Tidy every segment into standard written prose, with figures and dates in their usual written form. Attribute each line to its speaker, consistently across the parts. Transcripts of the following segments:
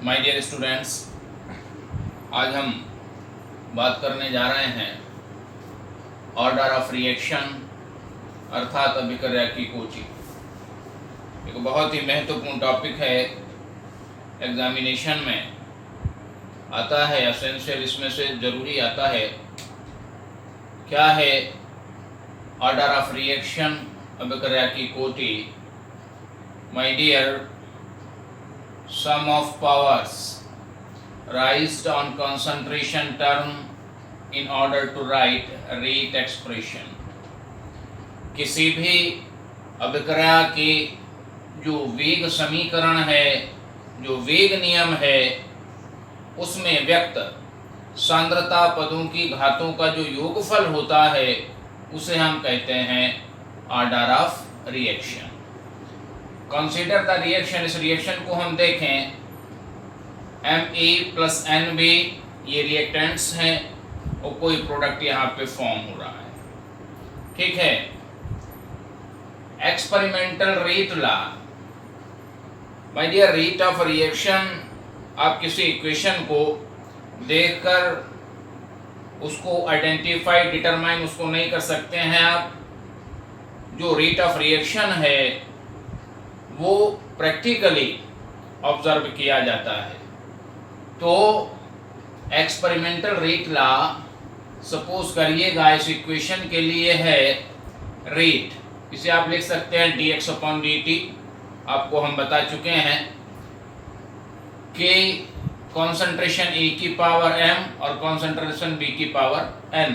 Speaker 1: My dear students, आज हम बात करने जा रहे हैं ऑर्डर ऑफ रिएक्शन अर्थात अभिक्रिया की कोटि। एक बहुत ही महत्वपूर्ण टॉपिक है, एग्जामिनेशन में आता है, एसेंशियल इसमें से जरूरी आता है। क्या है ऑर्डर ऑफ रिएक्शन अभिक्रिया की कोटि? My dear, sum of powers raised on concentration term in order to write rate expression। किसी भी अभिक्रिया के जो वेग समीकरण है, जो वेग नियम है, उसमें व्यक्त सांद्रता पदों की घातों का जो योगफल होता है उसे हम कहते हैं order of reaction. Consider the reaction, इस रिएक्शन को हम देखें, Ma प्लस Nb ये रिएक्टेंट्स हैं और कोई प्रोडक्ट यहाँ पे फॉर्म हो रहा है, ठीक है। Experimental rate law, my dear, rate of reaction, आप किसी इक्वेशन को देखकर उसको आइडेंटिफाई डिटरमाइन उसको नहीं कर सकते हैं आप। जो रेट ऑफ रिएक्शन है वो प्रैक्टिकली ऑब्जर्व किया जाता है। तो एक्सपेरिमेंटल रेट लॉ, सपोज करिएगा इस इक्वेशन के लिए है रेट, इसे आप लिख सकते हैं dx/dt। आपको हम बता चुके हैं कि कॉन्सेंट्रेशन A की पावर m और कॉन्सेंट्रेशन B की पावर n।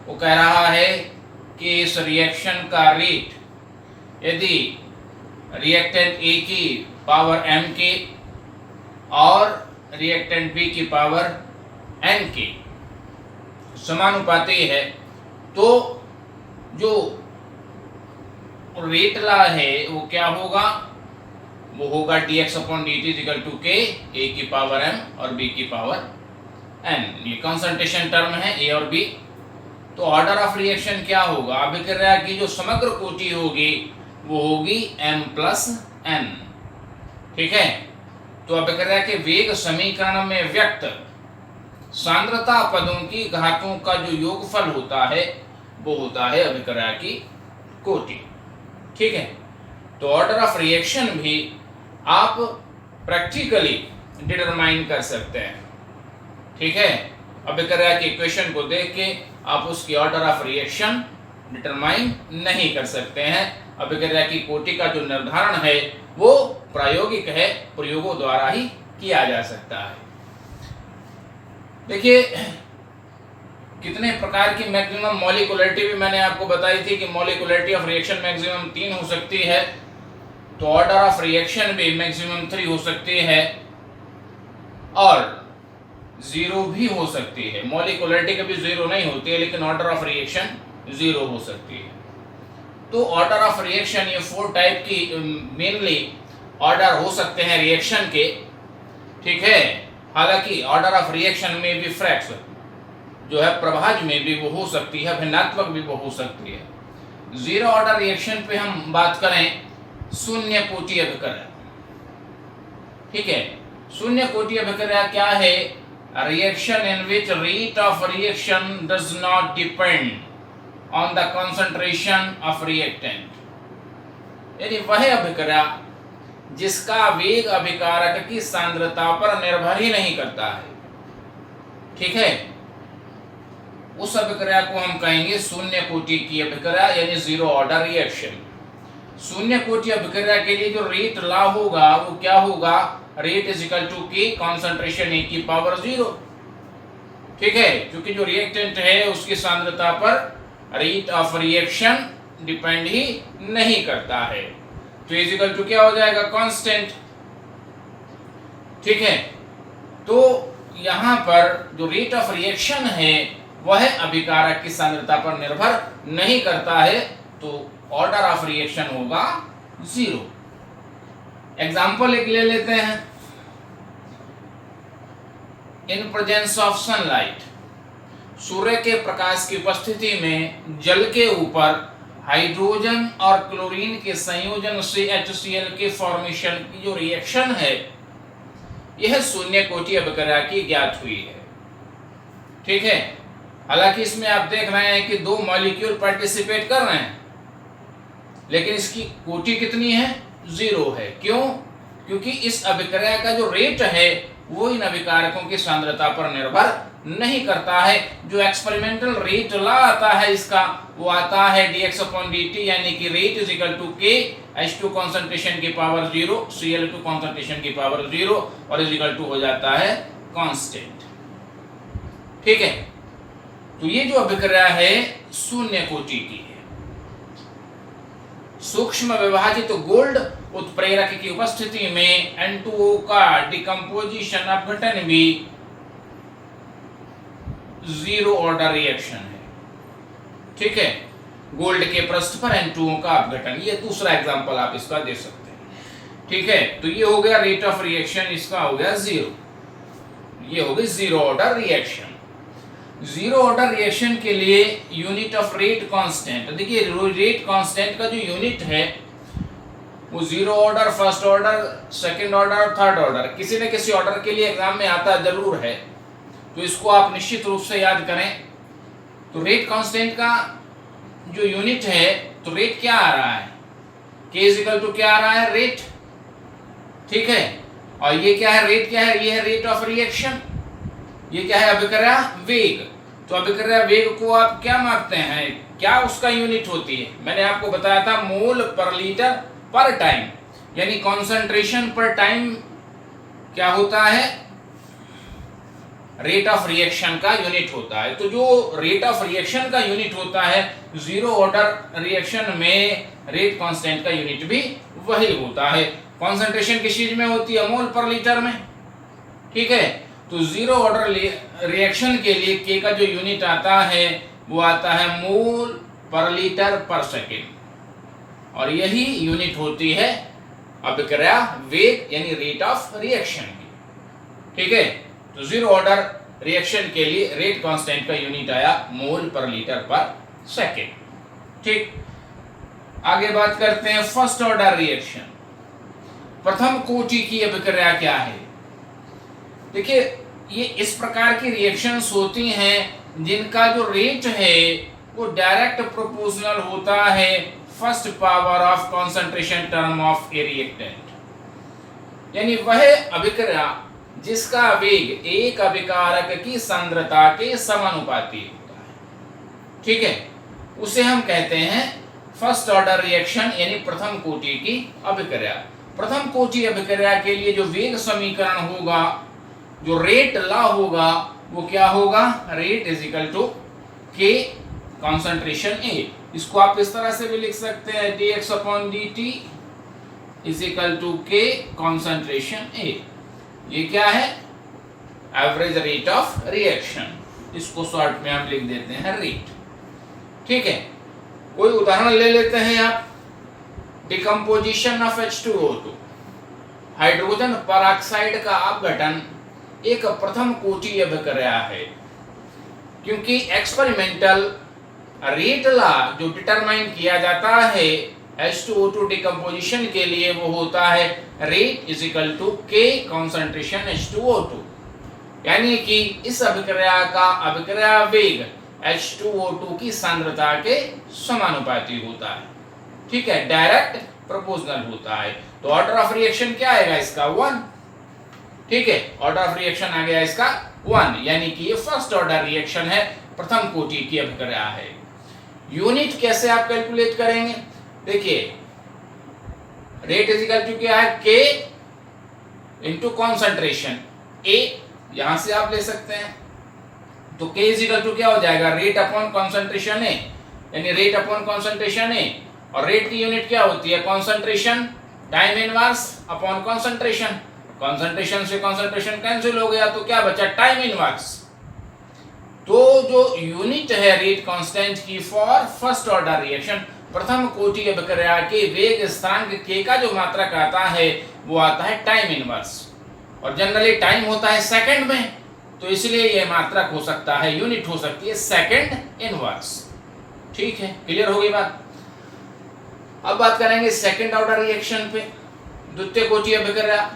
Speaker 1: वो कह रहा है कि इस रिएक्शन का रेट यदि रिएक्टेंट A की पावर m की और रिएक्टेंट B की पावर n की समानुपाती है, तो जो रेट लॉ है वो क्या होगा? वो होगा dx/dt = k, A की पावर m और B की पावर n। ये कंसंट्रेशन टर्म है A और B। तो ऑर्डर ऑफ रिएक्शन क्या होगा? अभिक्रिया की जो समग्र कोटि होगी वो होगी m प्लस n, ठीक है। तो अभिक्रिया के वेग समीकरण में व्यक्त सांद्रता पदों की घातों का जो योगफल होता है वो होता है अभिक्रिया की कोटि, ठीक है। तो ऑर्डर ऑफ रिएक्शन भी आप प्रैक्टिकली डिटरमाइन कर सकते हैं, ठीक है। अभिक्रिया की इक्वेशन को देख के आप उसकी ऑर्डर ऑफ रिएक्शन डिटरमाइन नहीं कर सकते हैं। अभिक्रिया की कोटि का जो निर्धारण है वो प्रायोगिक है, प्रयोगों द्वारा ही किया जा सकता है। देखिए कितने प्रकार की मैक्सिमम मॉलिक्युलरिटी भी मैंने आपको बताई थी कि मॉलिक्युलरिटी ऑफ रिएक्शन मैक्सिमम 3 हो सकती है, तो ऑर्डर ऑफ रिएक्शन भी मैक्सिमम 3 हो सकती है और 0 भी हो सकती है। मॉलिक्युलरिटी कभी 0 नहीं होती है, लेकिन ऑर्डर ऑफ रिएक्शन 0 हो सकती है। तो ऑर्डर ऑफ रिएक्शन ये 4 टाइप की मेनली ऑर्डर हो सकते हैं रिएक्शन के, ठीक है। हालांकि ऑर्डर ऑफ रिएक्शन में भी फ्रैक्स जो है प्रभाज में भी वो हो सकती है, भिन्नात्मक भी वो हो सकती है। 0 ऑर्डर रिएक्शन पे हम बात करें शून्य कोटि अभिक्रिया, ठीक है। शून्य कोटि अभिक्रिया क्या है? Reaction in which rate of reaction does not depend on the concentration of reactant, यानी वह अभिक्रिया जिसका वेग अभिकारक की सांद्रता पर निर्भर ही नहीं करता है, ठीक है। उस अभिक्रिया को हम कहेंगे शून्य कोटि की अभिक्रिया, यानी 0 ऑर्डर रिएक्शन। शून्य कोटि अभिक्रिया के लिए जो रेट लॉ होगा वो क्या होगा? रेट = k, कॉन्सेंट्रेशन A की पावर 0, ठीक है। क्योंकि जो रिएक्टेंट है उसकी सांद्रता पर रेट ऑफ रिएक्शन डिपेंड ही नहीं करता है, तो इक्वल टू क्या हो जाएगा? कांस्टेंट, ठीक है। तो यहाँ पर जो रेट ऑफ रिएक्शन है वह अभिकारक की सांद्रता पर निर्भर नहीं करता है, तो ऑर्डर ऑफ रिएक्शन होगा 0। एग्जाम्पल एक ले लेते हैं। इन प्रेजेंस ऑफ सनलाइट, सूर्य के प्रकाश की उपस्थिति में जल के ऊपर हाइड्रोजन और क्लोरीन के संयोजन से HCl के फॉर्मेशन की जो रिएक्शन है, यह शून्य कोटि अभिक्रिया की ज्ञात हुई है। ठीक है, हालांकि इसमें आप देख रहे हैं कि 2 मॉलिक्यूल पार्टिसिपेट कर रहे हैं, लेकिन इसकी कोटि कितनी है? 0 है। क्यों? क्योंकि इस अभिक्रिया का जो रेट है वो इन अभिकारकों की सांद्रता पर निर्भर नहीं करता है। जो एक्सपेरिमेंटल रेट ला आता है इसका, वो आता है dx/dt, यानी कि rate is equal to K, H2 concentration की पावर 0, Cl2 कॉन्सेंट्रेशन की पावर 0, और इज इक्वल टू हो जाता है कांस्टेंट। ठीक है, तो ये जो अभिक्रिया है शून्य कोटि की है। सूक्ष्म विभाजित गोल्ड उत्प्रेरक की उपस्थिति में N2O का डिकम्पोजिशन अपघटन भी 0 ऑर्डर रिएक्शन है। ठीक है, गोल्ड के पृष्ठ पर N2O का अपघटन, ये दूसरा एग्जांपल आप इसका दे सकते हैं। ठीक है, तो ये हो गया रेट ऑफ रिएक्शन, इसका हो गया 0, ये हो गई 0 ऑर्डर रिएक्शन। 0 ऑर्डर रिएक्शन के लिए यूनिट ऑफ रेट कांस्टेंट, देखिए रेट कांस्टेंट का जो यूनिट है वो 0 order, first order, second order, third order, किसी न किसी ऑर्डर के लिए एग्जाम में आता जरूर है, तो इसको आप निश्चित रूप से याद करें। तो रेट कांस्टेंट का जो यूनिट है, तो रेट क्या आ रहा है? K इज इक्वल टू क्या आ रहा है? रेट। ठीक है, और ये क्या है? रेट क्या है? ये है रेट ऑफ रिएक्शन। ये क्या है? अभिक्रिया वेग। तो अभिक्रिया वेग को आप क्या मापते हैं? क्या उसका यूनिट होती है? मैंने आपको बताया था मोल पर लीटर पर टाइम, यानी कॉन्सेंट्रेशन पर टाइम क्या होता है? रेट ऑफ रिएक्शन का यूनिट होता है। तो जो रेट ऑफ रिएक्शन का यूनिट होता है 0 ऑर्डर रिएक्शन में, रेट कांस्टेंट का यूनिट भी वही होता है। कॉन्सेंट्रेशन किस चीज में होती है? मोल पर लीटर में। ठीक है, तो 0 ऑर्डर रिएक्शन के लिए K का जो यूनिट आता है वो आता है मोल पर लीटर पर सेकेंड, और यही यूनिट होती है अभिक्रिया वेग, यानी रेट ऑफ रिएक्शन की। ठीक है, तो 0 ऑर्डर रिएक्शन के लिए रेट कांस्टेंट का यूनिट आया मोल पर लीटर पर सेकेंड। ठीक, आगे बात करते हैं फर्स्ट ऑर्डर रिएक्शन। प्रथम कोटि की अभिक्रिया क्या है? देखिए, ये इस प्रकार की रिएक्शंस होती हैं जिनका जो रेट है वो डायरेक्ट प्रोपोर्शनल होता है first power of concentration term of A reactant, यानी वह अभिक्रिया जिसका वेग एक अभिकारक की सांद्रता के समानुपाती होता है। ठीक है, उसे हम कहते हैं फर्स्ट ऑर्डर रिएक्शन, यानी प्रथम कोटि की अभिक्रिया। प्रथम कोटि अभिक्रिया के लिए जो वेग समीकरण होगा, जो रेट लॉ होगा, वो क्या होगा? Rate is equal to K concentration A। इसको आप इस तरह से भी लिख सकते हैं, dx/dt is equal to K concentration A। ये क्या है? एवरेज रेट ऑफ रिएक्शन, इसको शॉर्ट में हम लिख देते हैं रेट। ठीक है, कोई उदाहरण ले लेते हैं आप। Decomposition of H2O2, hydrogen peroxide का अपघटन एक प्रथम कोटि अभिक्रिया है, क्योंकि एक्सपेरिमेंटल रेट लॉ जो डिटरमाइन किया जाता है H2O2 डिकम्पोजिशन के लिए वो होता है rate is equal to K concentration H2O2, यानी कि इस अभिक्रिया का अभिक्रिया वेग H2O2 की सांद्रता के समानुपाती होता है। ठीक है, डायरेक्ट प्रोपोर्शनल होता है। तो ऑर्डर ऑफ रिएक्शन क्या आएगा इसका? 1। ठीक है, ऑर्डर ऑफ रिएक्शन आ गया इसका 1, यानी कि ये फर्स्ट ऑर्डर रिएक्शन है, प्रथम कोटि की अभिक्रिया है। यूनिट कैसे आप कैलकुलेट करेंगे? देखिए, रेट इज इक्वल टू क्या है? K इंटू कॉन्सेंट्रेशन A, यहां से आप ले सकते हैं। तो K इज इक्वल टू क्या हो जाएगा? रेट अपॉन कॉन्सेंट्रेशन A, यानी रेट अपॉन कॉन्सेंट्रेशन A, और रेट की यूनिट क्या होती है? Concentration time inverse upon concentration. Concentration से कॉन्सेंट्रेशन कैंसिल हो गया, तो क्या बचा? Time inverse. तो जो यूनिट है रेट कांस्टेंट की फॉर फर्स्ट ऑर्डर रिएक्शन, प्रथम कोटि अभिक्रिया के वेग स्थिरांक K का जो मात्रक आता है वो आता है टाइम इनवर्स, और जनरली टाइम होता है सेकंड में, तो इसलिए ये मात्रक हो सकता है, यूनिट हो सकती है सेकंड इनवर्स। ठीक है, क्लियर हो गई बात। अब बात करेंगे सेकंड ऑर्डर रिएक्शन पे, द्वितीय कोटि अभिक्रिया।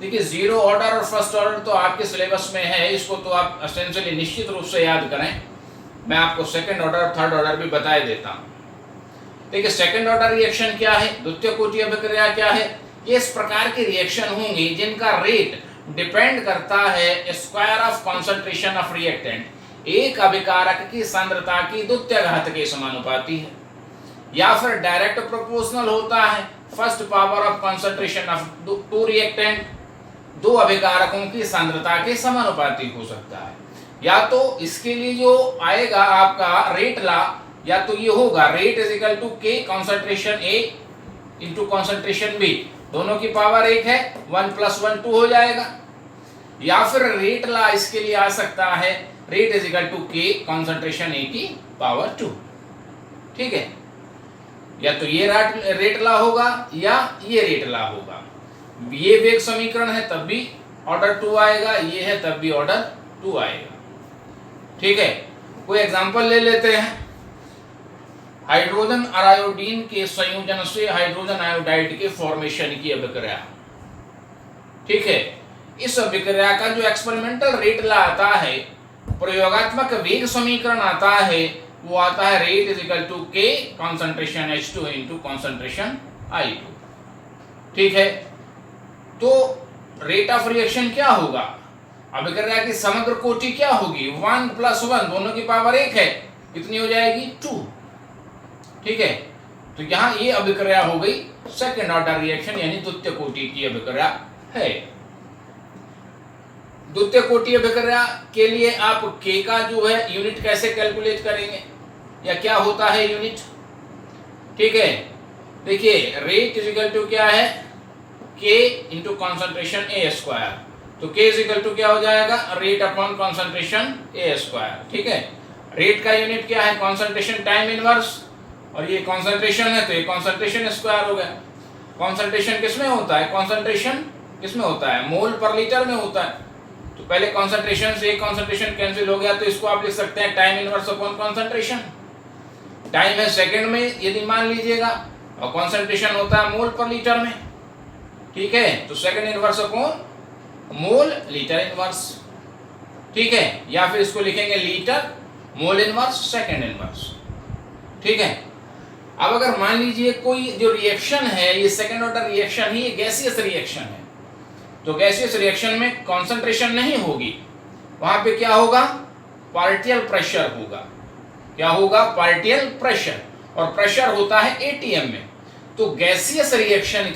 Speaker 1: देखिए जीरो ऑर्डर और फर्स्ट ऑर्डर तो आपके सिलेबस में है, इसको तो आप एसेंशियली निश्चित रूप से याद करें। मैं आपको सेकंड ऑर्डर और थर्ड ऑर्डर भी बता देता हूं। देखिए सेकंड ऑर्डर रिएक्शन क्या है, द्वितीय कोटि अभिक्रिया क्या है। ये इस प्रकार की रिएक्शन होंगी जिनका रेट डिपेंड करता है square of concentration of reactant, एक अभिकारक की सांद्रता की द्वितीय घात के समानुपाती है, या फिर डायरेक्ट प्रोपोर्शनल होता है first power of concentration of two reactant, दो अभिकारकों की सांद्रता के समानुपाती हो सकता है। या तो इसके लिए जो आएगा आपका रेट ला, या तो ये होगा रेट इज इक्वल टू के कॉन्सेंट्रेशन ए इंटू कॉन्सेंट्रेशन बी, दोनों की पावर एक है, 1 + 1 2 हो जाएगा। या फिर रेट ला इसके लिए आ सकता है रेट इज इक्वल टू के कॉन्सेंट्रेशन ए की पावर 2। ठीक है, या तो ये रेट ला होगा या ये रेट ला होगा। ये वेग समीकरण है तब भी ऑर्डर 2 आएगा, ये है तब भी ऑर्डर 2 आएगा। ठीक है, कोई एग्जांपल ले लेते हैं। हाइड्रोजन और आयोडीन के संयोजन से हाइड्रोजन आयोडाइड के फॉर्मेशन की अभिक्रिया। ठीक है, इस अभिक्रिया का जो एक्सपेरिमेंटल रेट ला आता है, प्रयोगात्मक वेग समीकरण आता है, वो आता है रेट इज इक्वल टू के concentration H2 into concentration I2। ठीक है, तो रेट ऑफ रिएक्शन क्या होगा, अभिक्रिया की समग्र कोटि क्या होगी, 1 + 1 दोनों की पावर 1 है, कितनी हो जाएगी 2। ठीक है, तो यहां ये अभिक्रिया हो गई सेकंड ऑर्डर रिएक्शन, यानी द्वितीय कोटि की अभिक्रिया है। द्वितीय कोटि अभिक्रिया के लिए आप के का जो है यूनिट कैसे कैलकुलेट करेंगे, या क्या होता है यूनिट। ठीक है, देखिए रेट इज इक्वल टू क्या है, के इंटू कॉन्सेंट्रेशन ए स्क्वायर, तो के इज इक्वल टू क्या हो जाएगा, रेट अपॉन कॉन्सेंट्रेशन ए स्क्वायर। ठीक है, रेट का यूनिट क्या है, कॉन्सेंट्रेशन टाइम इनवर्स, और ये कॉन्सेंट्रेशन है तो ये कॉन्सेंट्रेशन स्क्वायर हो गया। कॉन्सेंट्रेशन किसमें होता है, कॉन्सेंट्रेशन किसमें होता है, मोल पर लीटर में होता है। तो पहले कॉन्सेंट्रेशन से एक कॉन्सेंट्रेशन कैंसिल हो गया, तो इसको आप लिख सकते हैं time inverse upon concentration. Time है सेकंड में यदि मान लीजिएगा, और कॉन्सेंट्रेशन होता है मोल पर लीटर में। ठीक है, तो second inverse upon mole litre inverse. ठीक है, या फिर इसको लिखेंगे litre mole inverse second inverse. ठीक है, अब अगर मान लीजिए कोई जो रिएक्शन है ये सेकंड ऑर्डर रिएक्शन ही, ये गैसियस रिएक्शन है, तो गैसियस रिएक्शन में कॉन्सेंट्रेशन नहीं होगी, वहां पे क्या होगा, पार्शियल प्रेशर होगा। क्या होगा, पार्शियल प्रेशर, और प्रेशर होता है एटीएम में। तो गैसियस रिएक्शन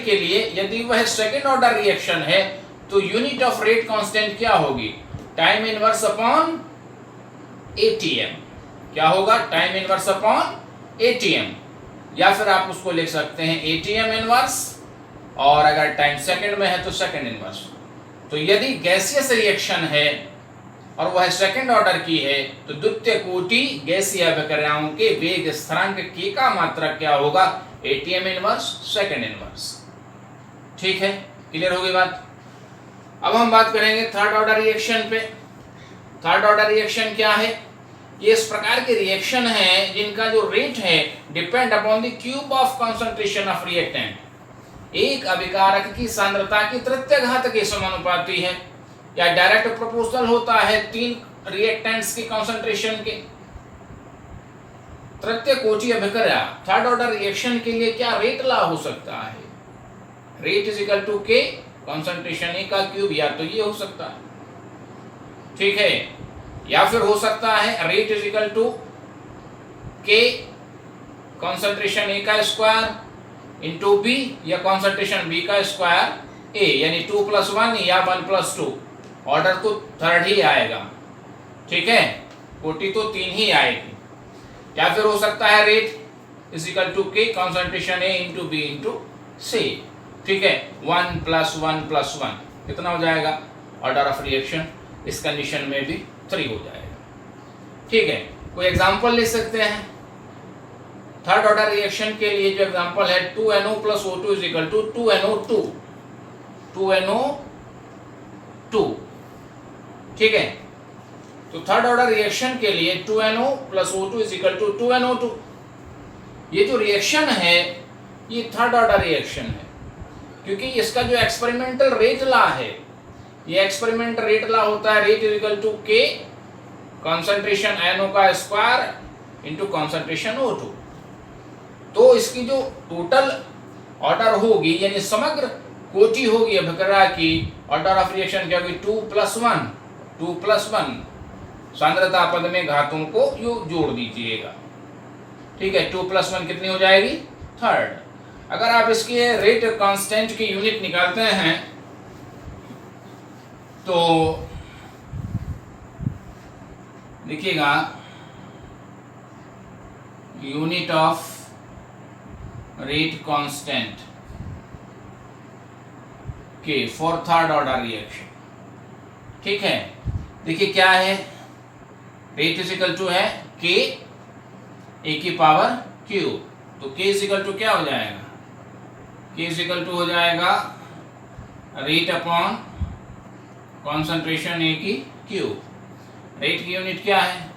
Speaker 1: के लिए यदि वह सेकंड ऑर्डर रिएक्शन है तो यूनिट ऑफ रेट कांस्टेंट क्या होगी, टाइम इनवर्स अपॉन एटीएम। क्या होगा, टाइम इनवर्स अपॉन एटीएम, या फिर आप उसको लिख सकते हैं एटीएम इनवर्स, और अगर टाइम सेकंड में है तो सेकंड इनवर्स। तो यदि गैसियस रिएक्शन है और वह सेकंड ऑर्डर की है तो द्वितीय कोटि गैसीय अभिक्रियाओं के वेग स्थिरांक के का मात्रक क्या होगा, एटीएम इनवर्स सेकंड इनवर्स। ठीक है, क्लियर होगी बात। अब हम बात करेंगे थर्ड ऑर्डर रिएक्शन पे। थर्ड ऑर्डर रिएक्शन क्या है, ये इस प्रकार के रिएक्शन है जिनका जो रेट है depend upon the cube of concentration of reactant, एक अभिकारक की सांद्रता की तृतीय घात के समानुपाती है, या डायरेक्ट प्रोपोर्शनल होता है तीन रिएक्टेंट्स के कंसंट्रेशन के। तृतीय कोटि अभिक्रिया थर्ड ऑर्डर रिएक्शन के लिए क्या रेट ला हो सकता है, रेट इज इक्वल टू के कंसंट्रेशन ए का क्यूब, या तो ये हो सकता है। ठीक है, या फिर हो सकता है रेट इज इक्वल टू के कॉन्सेंट्रेशन ए का स्क्वायर इंटू बी, या कॉन्सेंट्रेशन बी का स्क्वायर ए, यानी 2 + 1 या 1 + 2, ऑर्डर तो थर्ड ही आएगा। ठीक है, कोटि तो 3 ही आएगी। या फिर हो सकता है रेट इज इक्वल टू के कॉन्सेंट्रेशन ए इंटू बी इंटू सी। ठीक है, 1 + 1 + 1 कितना हो जाएगा, ऑर्डर ऑफ रिएक्शन इस कंडीशन में भी 3 हो जाएगा। ठीक है, कोई एग्जांपल ले सकते हैं थर्ड ऑर्डर रिएक्शन के लिए। जो एग्जांपल है 2NO + O2 = 2NO2, 2NO2। ठीक है, तो थर्ड ऑर्डर रिएक्शन के लिए 2NO + O2 = 2NO2। ये जो रिएक्शन है ये थर्ड ऑर्डर रिएक्शन है। क्योंकि इसका जो एक्सपेरिमेंटल रेट लॉ है, ये एक्सपेरिमेंटल रेट लॉ होता है रेट इक्वल टू के कॉन्सेंट्रेशन NO का स्क्वायर इनटू कॉन्सेंट्रेशन O2। तो इसकी जो टोटल ऑर्डर होगी यानी समग्र कोटि होगी अभिक्रिया की, ऑर्डर ऑफ रिएक्शन क्या होगी 2+1 सांद्रता पद में घातों को यू जोड़ दीजिएगा। ठीक है, 2+1 कितनी हो जाएगी 3rd। अगर आप इसके रेट कांस्टेंट की यूनिट निकालते हैं तो देखिएगा यूनिट ऑफ रेट कांस्टेंट के फॉर 3rd ऑर्डर रिएक्शन। ठीक है, देखिए क्या है, रेट इज इक्वल टू है के ए की पावर क्यू। तो के इज इक्वल टू क्या हो जाएगा, के इज इक्वल टू हो जाएगा रेट अपॉन कॉन्सेंट्रेशन ए की क्यू। रेट की यूनिट क्या है,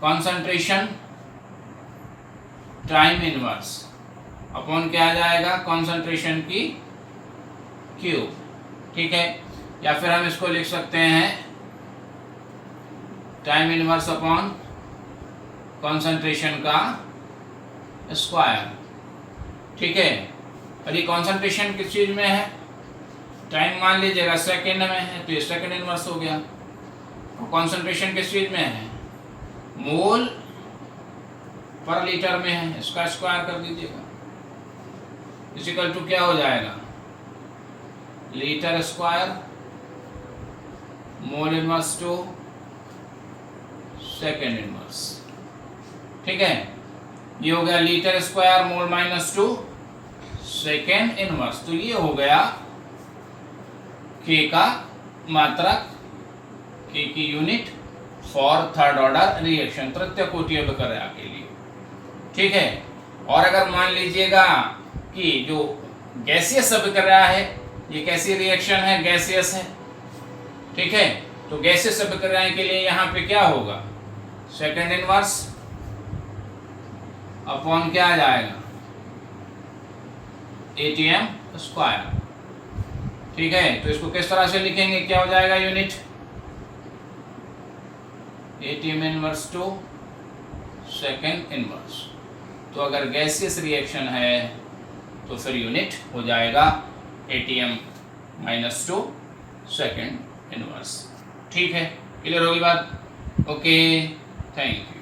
Speaker 1: कॉन्सेंट्रेशन टाइम इनवर्स अपॉन क्या आ जाएगा कॉन्सेंट्रेशन की क्यू। ठीक है, या फिर हम इसको लिख सकते हैं टाइम इनवर्स अपॉन कॉन्सेंट्रेशन का स्क्वायर। ठीक है, यदि कॉन्सेंट्रेशन किस चीज में है, टाइम मान लीजिएगा सेकेंड में है तो ये सेकेंड इनवर्स हो गया। और कॉन्सेंट्रेशन किस चीज में है, मोल पर लीटर में है, इसका स्क्वायर कर दीजिएगा। इस इक्वल टू क्या हो जाएगा, litre square mole inverse two second inverse. ठीक है, ये हो गया litre square mole minus two second inverse. तो ये हो गया के का मात्रक, के की unit for 3rd order reaction, तृतीय कोटि अभिक्रिया के लिए। ठीक है, और अगर मान लीजिएगा कि जो गैसियस अभिक्रिया है, ये कैसी रिएक्शन है, गैसियस है। ठीक है, तो गैसियस अभिक्रिया के लिए यहाँ पे क्या होगा, सेकेंड इनवर्स अपॉन क्या आ जाएगा ATM स्क्वायर। ठीक है, तो इसको किस तरह से लिखेंगे, क्या हो जाएगा unit ATM inverse two second inverse. तो अगर गैसियस रिएक्शन है तो फिर यूनिट हो जाएगा ATM minus two second inverse. ठीक है, क्लियर होगी बात। Okay, thank you.